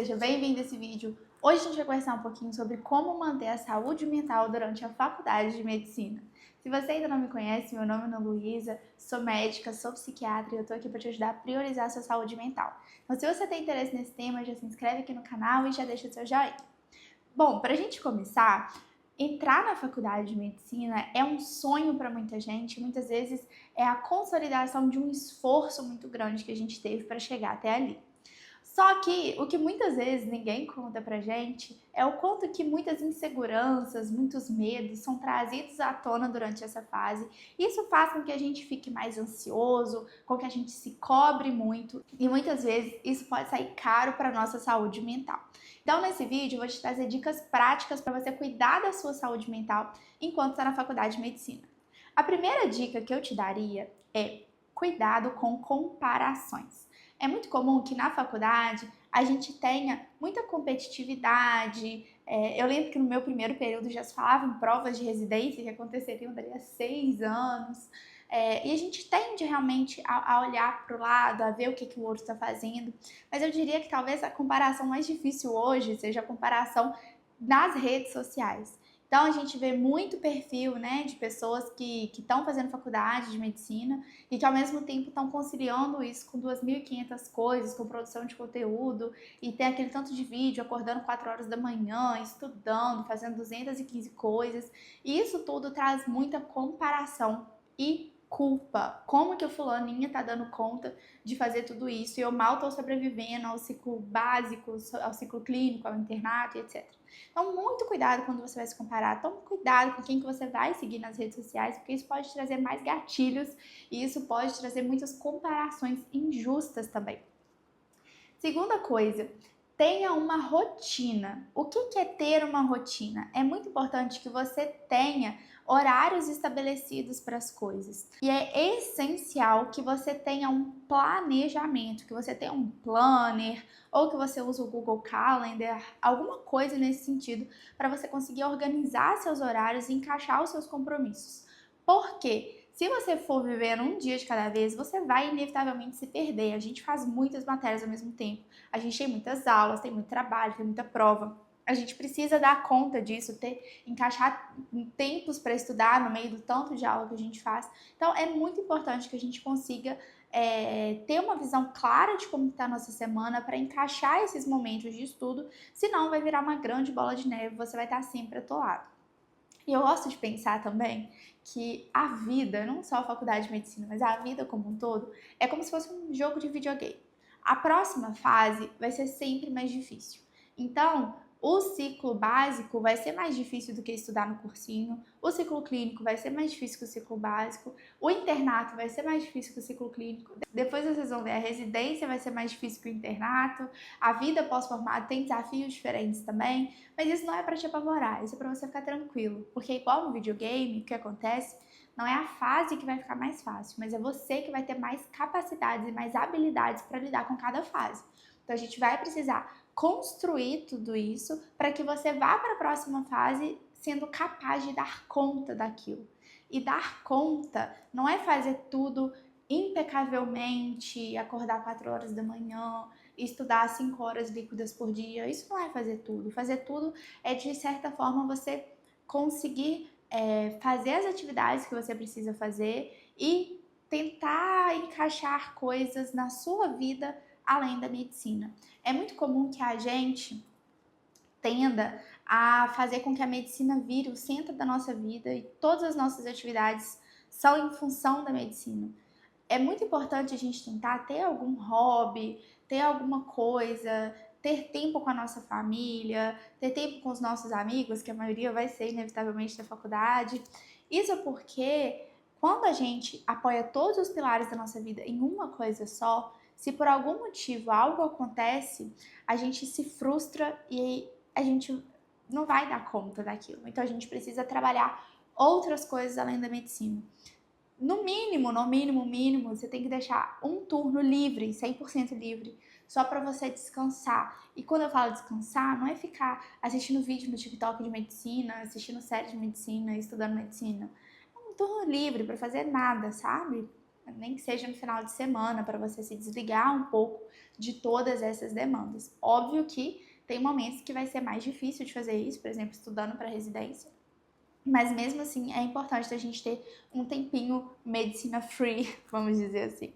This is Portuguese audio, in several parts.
seja bem-vindo a esse vídeo. Hoje a gente vai conversar um pouquinho sobre como manter a saúde mental durante a faculdade de medicina. Se você ainda não me conhece, meu nome é Ana Luísa, sou médica, sou psiquiatra e eu tô aqui para te ajudar a priorizar a sua saúde mental. Então, se você tem interesse nesse tema, já se inscreve aqui no canal e já deixa o seu joinha. Bom, para a gente começar, entrar na faculdade de medicina é um sonho para muita gente, muitas vezes é a consolidação de um esforço muito grande que a gente teve para chegar até ali. Só que o que muitas vezes ninguém conta pra gente é o quanto que muitas inseguranças, muitos medos são trazidos à tona durante essa fase. Isso faz com que a gente fique mais ansioso, com que a gente se cobre muito e muitas vezes isso pode sair caro para nossa saúde mental. Então, nesse vídeo, eu vou te trazer dicas práticas para você cuidar da sua saúde mental enquanto está na faculdade de medicina. A primeira dica que eu te daria é cuidado com comparações. É muito comum que na faculdade a gente tenha muita competitividade. Eu lembro que no meu primeiro período já se falava em provas de residência que aconteceriam dali a 6 anos. E a gente tende realmente a olhar para o lado, a ver o que o outro está fazendo. Mas eu diria que talvez a comparação mais difícil hoje seja a comparação nas redes sociais. Então, a gente vê muito perfil, né, de pessoas que estão fazendo faculdade de medicina e que, ao mesmo tempo, estão conciliando isso com 2.500 coisas, com produção de conteúdo e tem aquele tanto de vídeo, acordando 4 horas da manhã, estudando, fazendo 215 coisas. E isso tudo traz muita comparação e culpa. Como que o fulaninha tá dando conta de fazer tudo isso e eu mal tô sobrevivendo ao ciclo básico, ao ciclo clínico, ao internato e etc. Então, muito cuidado quando você vai se comparar. Tome cuidado com quem que você vai seguir nas redes sociais, porque isso pode trazer mais gatilhos e isso pode trazer muitas comparações injustas também. Segunda coisa, tenha uma rotina. O que é ter uma rotina? É muito importante que você tenha horários estabelecidos para as coisas. E é essencial que você tenha um planejamento, que você tenha um planner ou que você use o Google Calendar, alguma coisa nesse sentido, para você conseguir organizar seus horários e encaixar os seus compromissos. Por quê? Se você for viver um dia de cada vez, você vai inevitavelmente se perder. A gente faz muitas matérias ao mesmo tempo. A gente tem muitas aulas, tem muito trabalho, tem muita prova. A gente precisa dar conta disso, encaixar tempos para estudar no meio do tanto de aula que a gente faz. Então, é muito importante que a gente consiga ter uma visão clara de como está a nossa semana para encaixar esses momentos de estudo, senão vai virar uma grande bola de neve, você vai estar sempre atolado. E eu gosto de pensar também que a vida, não só a faculdade de medicina, mas a vida como um todo, é como se fosse um jogo de videogame. A próxima fase vai ser sempre mais difícil. Então, o ciclo básico vai ser mais difícil do que estudar no cursinho, o ciclo clínico vai ser mais difícil que o ciclo básico, o internato vai ser mais difícil que o ciclo clínico, depois vocês vão ver, a residência vai ser mais difícil que o internato, a vida pós-formada tem desafios diferentes também, mas isso não é para te apavorar, isso é para você ficar tranquilo, porque igual no videogame, o que acontece não é a fase que vai ficar mais fácil, mas é você que vai ter mais capacidades e mais habilidades para lidar com cada fase. Então a gente vai precisar construir tudo isso para que você vá para a próxima fase sendo capaz de dar conta daquilo. E dar conta não é fazer tudo impecavelmente, acordar 4 horas da manhã, estudar 5 horas líquidas por dia. Isso não é fazer tudo. Fazer tudo é, de certa forma, você conseguir fazer as atividades que você precisa fazer e tentar encaixar coisas na sua vida além da medicina. É muito comum que a gente tenda a fazer com que a medicina vire o centro da nossa vida e todas as nossas atividades são em função da medicina. É muito importante a gente tentar ter algum hobby, ter alguma coisa, ter tempo com a nossa família, ter tempo com os nossos amigos, que a maioria vai ser inevitavelmente da faculdade. Isso porque quando a gente apoia todos os pilares da nossa vida em uma coisa só, se por algum motivo algo acontece, a gente se frustra e a gente não vai dar conta daquilo. Então a gente precisa trabalhar outras coisas além da medicina. No mínimo, você tem que deixar um turno livre, 100% livre, só para você descansar. E quando eu falo descansar, não é ficar assistindo vídeo no TikTok de medicina, assistindo série de medicina, estudando medicina. É um turno livre para fazer nada, sabe? nem que seja no final de semana, para você se desligar um pouco de todas essas demandas. Óbvio que tem momentos que vai ser mais difícil de fazer isso, por exemplo, estudando para residência, mas mesmo assim é importante a gente ter um tempinho medicina free, vamos dizer assim.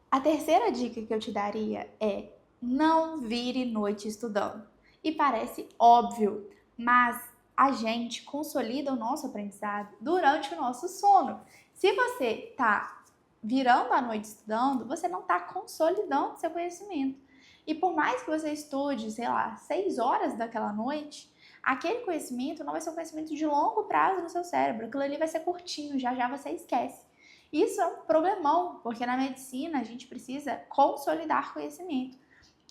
A terceira dica que eu te daria é: não vire noite estudando. E parece óbvio, mas a gente consolida o nosso aprendizado durante o nosso sono. Se você está virando a noite estudando, você não está consolidando seu conhecimento. E por mais que você estude, sei lá, 6 horas daquela noite, aquele conhecimento não vai ser um conhecimento de longo prazo no seu cérebro. Aquilo ali vai ser curtinho, já já você esquece. Isso é um problemão, porque na medicina a gente precisa consolidar conhecimento.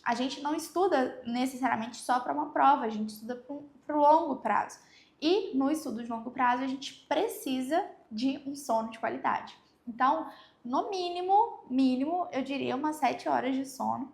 A gente não estuda necessariamente só para uma prova, a gente estuda para o longo prazo. E no estudo de longo prazo a gente precisa de um sono de qualidade. Então, no mínimo, eu diria umas 7 horas de sono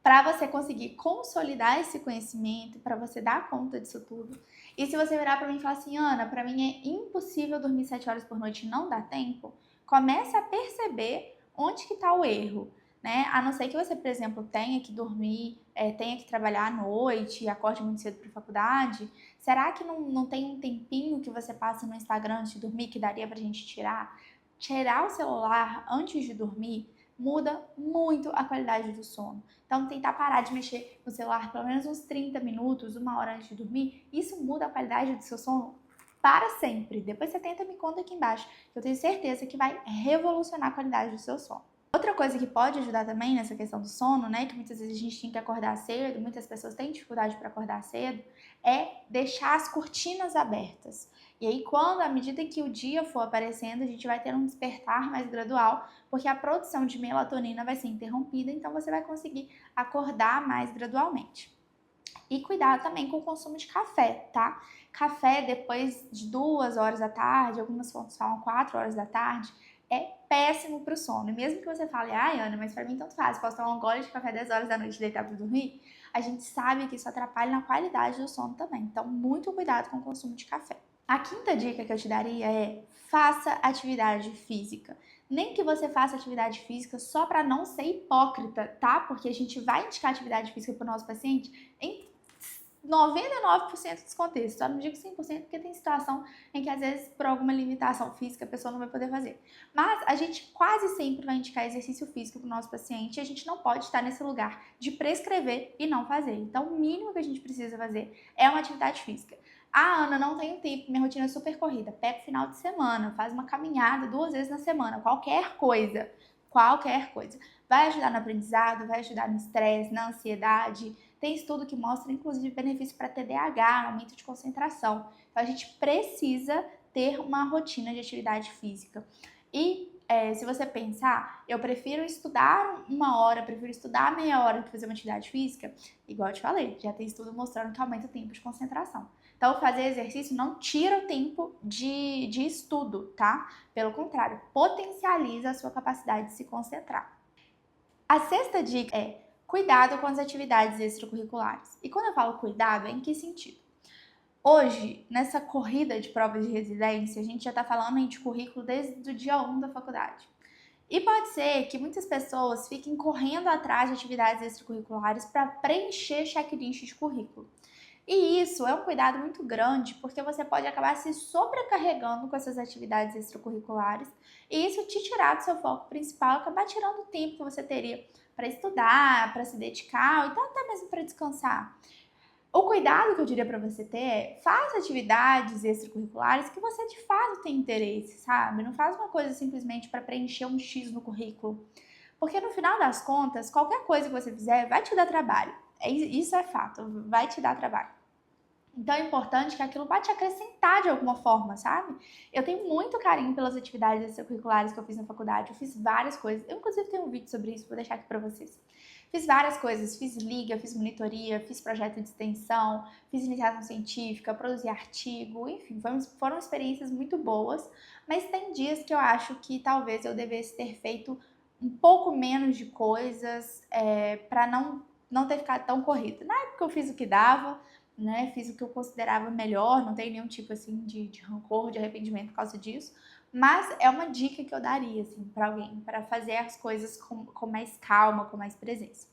para você conseguir consolidar esse conhecimento, para você dar conta disso tudo. E se você virar para mim e falar assim, Ana, para mim é impossível dormir 7 horas por noite e não dá tempo, comece a perceber onde que está o erro, né? A não ser que você, por exemplo, tenha que dormir, tenha que trabalhar à noite e acorde muito cedo para a faculdade, será que não tem um tempinho que você passa no Instagram antes de dormir que daria para a gente tirar? Tirar o celular antes de dormir muda muito a qualidade do sono. Então, tentar parar de mexer no celular pelo menos uns 30 minutos, 1 hora antes de dormir, isso muda a qualidade do seu sono para sempre. Depois você tenta me conta aqui embaixo, que eu tenho certeza que vai revolucionar a qualidade do seu sono. Outra coisa que pode ajudar também nessa questão do sono, né, que muitas vezes a gente tem que acordar cedo, muitas pessoas têm dificuldade para acordar cedo, é deixar as cortinas abertas. E aí, à medida que o dia for aparecendo, a gente vai ter um despertar mais gradual, porque a produção de melatonina vai ser interrompida, então você vai conseguir acordar mais gradualmente. E cuidado também com o consumo de café, tá? Café depois de 2 horas da tarde, algumas fontes falam 4 horas da tarde, é péssimo pro sono. E mesmo que você fale, ai Ana, mas pra mim tanto faz, posso tomar um gole de café 10 horas da noite e deitar pra dormir, a gente sabe que isso atrapalha na qualidade do sono também. Então, muito cuidado com o consumo de café. A quinta dica que eu te daria é: faça atividade física. Nem que você faça atividade física só para não ser hipócrita, tá? Porque a gente vai indicar atividade física para o nosso paciente em 99% dos contextos, só não digo 100% porque tem situação em que às vezes por alguma limitação física a pessoa não vai poder fazer. Mas a gente quase sempre vai indicar exercício físico para o nosso paciente e a gente não pode estar nesse lugar de prescrever e não fazer. Então o mínimo que a gente precisa fazer é uma atividade física. Ah, Ana, não tenho tempo, minha rotina é super corrida. Pega o final de semana, faz uma caminhada 2 vezes na semana, qualquer coisa. Qualquer coisa. Vai ajudar no aprendizado, vai ajudar no estresse, na ansiedade. Tem estudo que mostra, inclusive, benefícios para TDAH, aumento de concentração. Então, a gente precisa ter uma rotina de atividade física. E se você pensar, eu prefiro estudar 1 hora, prefiro estudar meia hora do que fazer uma atividade física, igual eu te falei, já tem estudo mostrando que aumenta o tempo de concentração. Então, fazer exercício não tira o tempo de estudo, tá? Pelo contrário, potencializa a sua capacidade de se concentrar. A sexta dica é: cuidado com as atividades extracurriculares. E quando eu falo cuidado, é em que sentido? Hoje, nessa corrida de provas de residência, a gente já está falando de currículo desde o dia 1 da faculdade. E pode ser que muitas pessoas fiquem correndo atrás de atividades extracurriculares para preencher checklist de currículo. E isso é um cuidado muito grande, porque você pode acabar se sobrecarregando com essas atividades extracurriculares e isso te tirar do seu foco principal, acabar tirando o tempo que você teria para estudar, para se dedicar, ou então até mesmo para descansar. O cuidado que eu diria para você ter é: faça atividades extracurriculares que você de fato tem interesse, sabe? Não faz uma coisa simplesmente para preencher um X no currículo. Porque no final das contas, qualquer coisa que você fizer vai te dar trabalho. Isso é fato, vai te dar trabalho. Então é importante que aquilo vá te acrescentar de alguma forma, sabe? Eu tenho muito carinho pelas atividades extracurriculares que eu fiz na faculdade. Eu fiz várias coisas. Eu, inclusive, tenho um vídeo sobre isso, vou deixar aqui pra vocês. Fiz várias coisas. Fiz liga, fiz monitoria, fiz projeto de extensão, fiz iniciação científica, produzi artigo, enfim, foram experiências muito boas. Mas tem dias que eu acho que talvez eu devesse ter feito um pouco menos de coisas para não ter ficado tão corrido. Na época eu fiz o que dava, né? Fiz o que eu considerava melhor, não tenho nenhum tipo assim de rancor, de arrependimento por causa disso. Mas é uma dica que eu daria, assim, para alguém, para fazer as coisas com mais calma, com mais presença.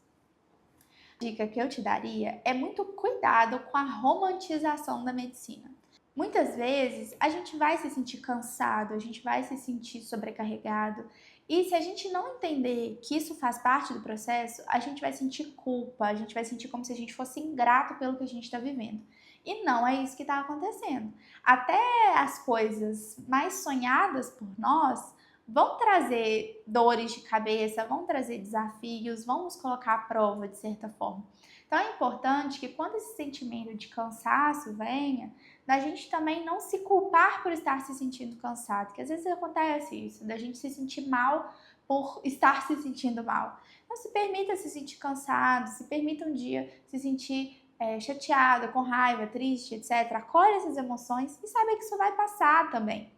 A dica que eu te daria é muito cuidado com a romantização da medicina. Muitas vezes a gente vai se sentir cansado, a gente vai se sentir sobrecarregado, e se a gente não entender que isso faz parte do processo, a gente vai sentir culpa, a gente vai sentir como se a gente fosse ingrato pelo que a gente está vivendo. E não é isso que está acontecendo. Até as coisas mais sonhadas por nós vão trazer dores de cabeça, vão trazer desafios, vão nos colocar à prova de certa forma. Então é importante que quando esse sentimento de cansaço venha, da gente também não se culpar por estar se sentindo cansado, porque às vezes acontece isso, da gente se sentir mal por estar se sentindo mal. Então se permita se sentir cansado, se permita um dia se sentir chateado, com raiva, triste, etc. Acolhe essas emoções e saiba que isso vai passar também.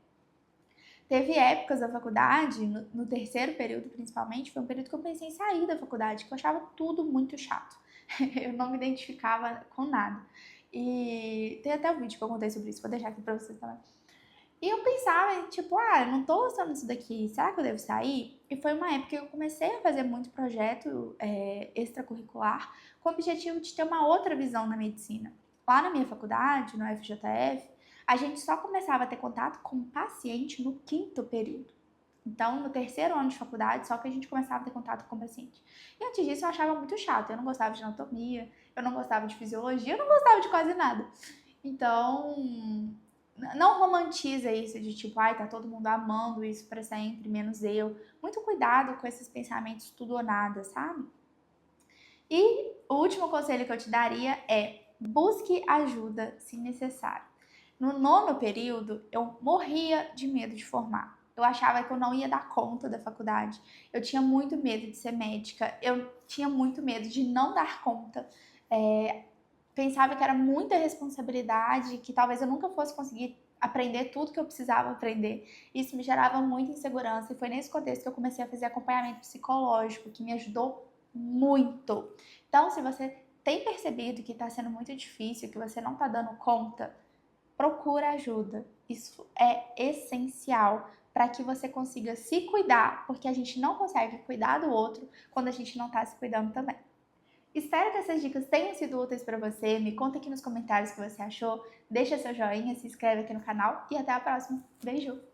Teve épocas da faculdade, no terceiro período principalmente, foi um período que eu pensei em sair da faculdade, que eu achava tudo muito chato. Eu não me identificava com nada. E tem até um vídeo que eu contei sobre isso, vou deixar aqui pra vocês também. E eu pensava, tipo, eu não tô gostando disso daqui, será que eu devo sair? E foi uma época que eu comecei a fazer muito projeto extracurricular com o objetivo de ter uma outra visão na medicina. Lá na minha faculdade, no FJF, a gente só começava a ter contato com o paciente no quinto período. Então, no terceiro ano de faculdade, só que a gente começava a ter contato com o paciente. E antes disso, eu achava muito chato. Eu não gostava de anatomia, eu não gostava de fisiologia, eu não gostava de quase nada. Então, não romantiza isso de tipo, tá todo mundo amando isso para sempre, menos eu. Muito cuidado com esses pensamentos tudo ou nada, sabe? E o último conselho que eu te daria é busque ajuda se necessário. No nono período, eu morria de medo de formar. Eu achava que eu não ia dar conta da faculdade. Eu tinha muito medo de ser médica. Eu tinha muito medo de não dar conta. Pensava que era muita responsabilidade, que talvez eu nunca fosse conseguir aprender tudo que eu precisava aprender. Isso me gerava muita insegurança e foi nesse contexto que eu comecei a fazer acompanhamento psicológico, que me ajudou muito. Então, se você tem percebido que está sendo muito difícil, que você não está dando conta, procura ajuda. Isso é essencial para que você consiga se cuidar, porque a gente não consegue cuidar do outro quando a gente não está se cuidando também. Espero que essas dicas tenham sido úteis para você. Me conta aqui nos comentários o que você achou. Deixa seu joinha, se inscreve aqui no canal e até a próxima. Beijo!